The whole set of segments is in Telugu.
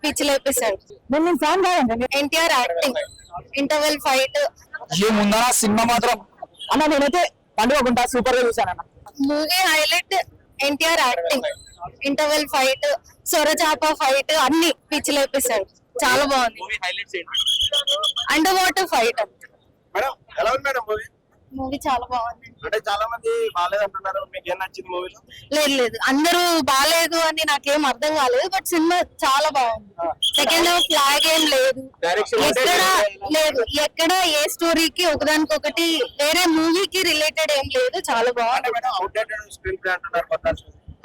పిచ్చి లేపేశాడు. నేను ఫ్యాన్ కాదండి. ఎన్టీఆర్ యాక్టింగ్, ఇంటర్వెల్ ఫైట్ ఏముందా సినిమా మాత్రం అన్న. నేనైతే పండుగ సూపర్ గా చూసాను అన్న. Movie highlight NTR acting, interval fight, సొరచాప ఫైట్ అన్ని పిచ్చి లేపేశాడు. చాలా బాగుంది. అండర్ వాటర్ ఫైట్ మూవీ చాలా బాగుంది. అంటే చాలా మంది బాగాలేదు అంటున్నారు, మీకు ఏం నచ్చింది మూవీలో? లేదు బాగాలేదు అని నాకేం అర్థం కాలేదు, బట్ సినిమా చాలా బాగుంది. సెకండ్ హాఫ్ లాగ్ ఏం లేదు, ఎక్కడ ఏ స్టోరీకి ఒకదానికొకటి వేరే మూవీకి రిలేటెడ్ ఏం లేదు. చాలా బాగుంది.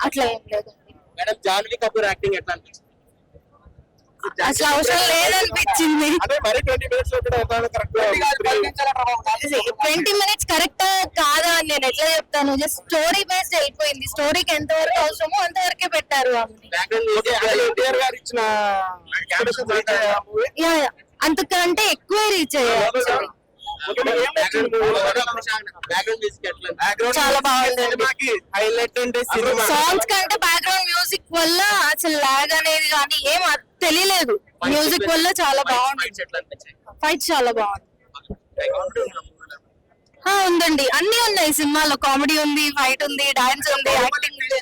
అట్లా ఏం లేదు. మేడం జాన్వీ కపూర్ యాక్టింగ్ ఎట్లా అనిపిస్తుంది? అసలు అవసరం లేదనిపించింది. 20 minutes కరెక్ట్ కాదా అని నేను ఎట్లా చెప్తాను? జస్ట్ స్టోరీ బేస్డ్ వెళ్ళిపోయింది. స్టోరీకి ఎంత వరకు అవసరమో అంతవరకే పెట్టారు. అంతకంటే ఎక్కువ రీచ్ అయ్యారు. చాలా బాగుంది. సాంగ్స్ కంటే బ్యాక్గ్రౌండ్ మ్యూజిక్ వల్ల అసలు లాగ్ అనేది కానీ ఏం తెలియలేదు. మ్యూజిక్ వల్ల చాలా బాగుంది. ఫైట్ చాలా బాగుంది. ఉందండి, అన్ని ఉన్నాయి సినిమాలో. కామెడీ ఉంది, ఫైట్ ఉంది, డాన్స్ ఉంది, యాక్టింగ్ ఉంది.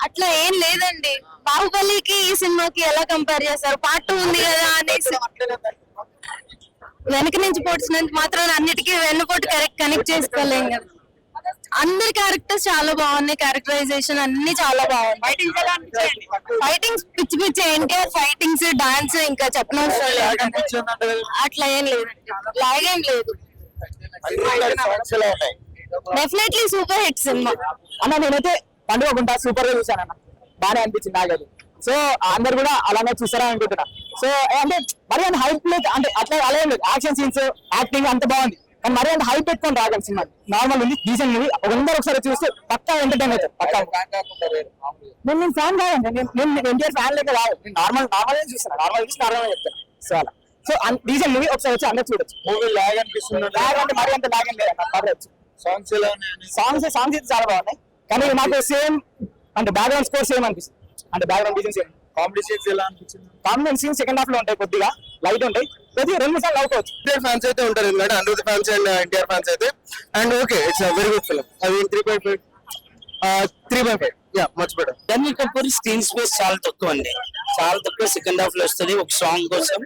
అట్లా ఏం లేదండి. బాహుబలికి ఈ సినిమాకి ఎలా కంపేర్ చేస్తారు? పార్ట్ 2 ఉంది కదా అనేసి వెనక నుంచి పొడిచినంత మాత్రం అన్నిటికీ వెన్నుపోటు కనెక్ట్ చేసుకోలేం కదా. అందరి క్యారెక్టర్స్ చాలా బాగున్నాయి. క్యారెక్టరైజేషన్ అన్ని చాలా బాగున్నాయి. ఫైటింగ్స్ పిచ్చి పిచ్చి ఎన్టీఆర్ ఫైటింగ్స్, డాన్స్ ఇంకా చెప్పనవసరం లేదు. అట్లా ఏం లేదు, లాగేం లేదు. డెఫినెట్లీ సూపర్ హిట్ సినిమా అన్న. నేనైతే పండుగ సూపర్ గా చూసాను అన్న. బాగా అనిపించింది నాకది. సో అందరు కూడా అలానే చూసారా అనుకుంటున్నా. సో అంటే మరి అంత హైప్ లేదు, అంటే అట్లా అలా ఏం లేదు. యాక్షన్ సీన్స్, యాక్టింగ్ అంత బాగుంది, కానీ మరి అంత హైప్ పెట్టుకొని రాగలి సినిమా. నార్మల్ ఉంది, డీసెంట్ మూవీ. అందరూ ఒకసారి చూస్తే పక్కా ఎంటర్టైన్ అవుతారు. పక్కా. నేను ఫ్యాన్ కాదండి. నేను ఎన్టీఆర్ ఫ్యాన్ లేక కాదు. నేను నార్మల్ చూస్తాను. నార్మల్ చూసి నార్మల్ చెప్తాను. సో అలా. సో డీసెంట్ మూవీ, ఒకసారి వచ్చి అందరూ చూడొచ్చు. మూవీ లాగ్ అనిపిస్తుంది. లాగ్ అంటే మరి అంత లాగ్ ఏం లేదన్న. పర్లేదు. సాంగ్స్ ఎలా ఉన్నాయి? సాంగ్స్ అయితే చాలా బాగున్నాయి, కానీ నాకు సేమ్ అంటే బ్యాక్గ్రౌండ్ స్కోర్ సేమ్ అనిపిస్తుంది. అంటే background design same. Comedy scenes ఎలా అనిపించింది? కామెడీ సీన్స్ సెకండ్ హాఫ్ లో ఉంటాయి, కొద్దిగా లైట్ ఉంటాయి. కొద్దిగా 2-3 సార్లు అవుకోవచ్చు. ఎన్టీఆర్ ఫ్యాన్స్ అయితే ఉంటారు, ఎందుకంటే Anirudh fans and NTR fans అయితే. And okay, it's very good film. అది 3.5 yeah much better. Janhvi Kapoor screen space చాలా తక్కువ అండి. చాలా తక్కువ. సెకండ్ హాఫ్ లో వస్తుంది ఒక సాంగ్ కోసం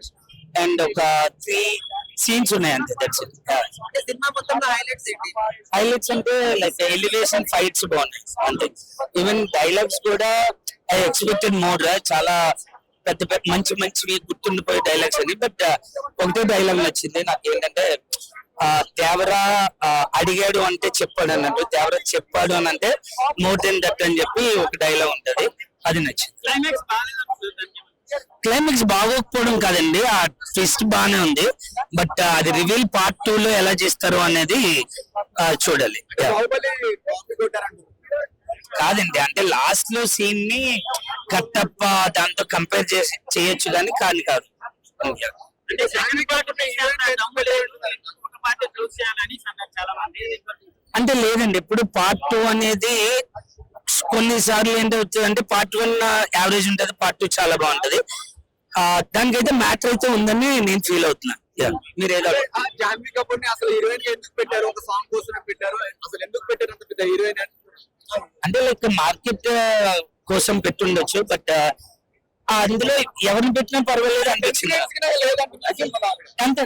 అండ్ ఒక 3 సీన్స్ ఉన్నాయి అంతే. That's it. హైలైట్స్ అంటే లైక్ ఎలివేషన్, ఫైట్స్ బాగున్నాయి అంతే. ఈవెన్ డైలాగ్స్ కూడా ఐ ఎక్స్పెక్టెడ్ మోర్. చాలా పెద్ద మంచివి గుర్తుండిపోయే డైలాగ్స్ అని. బట్ ఒకటే డైలాగ్ నచ్చింది నాకు. ఏంటంటే దేవరా అడిగాడు అంటే చెప్పాడు అన్నట్టు. దేవరా చెప్పాడు అని అంటే మోర్ దెన్ దట్ అని చెప్పి ఒక డైలాగ్ ఉంటది, అది నచ్చింది. క్లైమాక్స్ బాగోకపోవడం కాదండి, ఆ ట్విస్ట్ బానే ఉంది. బట్ అది రివీల్ పార్ట్ 2 లో ఎలా చేస్తారు అనేది చూడాలి. కాదండి, అంటే లాస్ట్ లో సీన్ ని కట్టప్ప దాంతో కంపేర్ చేయొచ్చు కానీ కాదు. అంటే లేదండి, ఇప్పుడు పార్ట్ 2 అనేది కొన్నిసార్లు ఏంటవుతుంది అంటే పార్ట్ 1 యావరేజ్ ఉంటది, పార్ట్ 2 చాలా బాగుంటది. దానికైతే మ్యాటర్ అయితే ఉందని నేను ఫీల్ అవుతున్నా. మీరు ఏదో జాన్వీ కపూర్ ని అసలు హీరోయిన్ ఎందుకు పెట్టారు? ఒక సాంగ్ కోసం పెట్టారు. అసలు ఎందుకు పెట్టారు అంత పెద్ద హీరోయిన్? అంటే లైక్ మార్కెట్ కోసం పెట్టుండొచ్చు, బట్ అందులో ఎవరిని పెట్టినా పర్వాలేదు అనిపించింది. అంతే.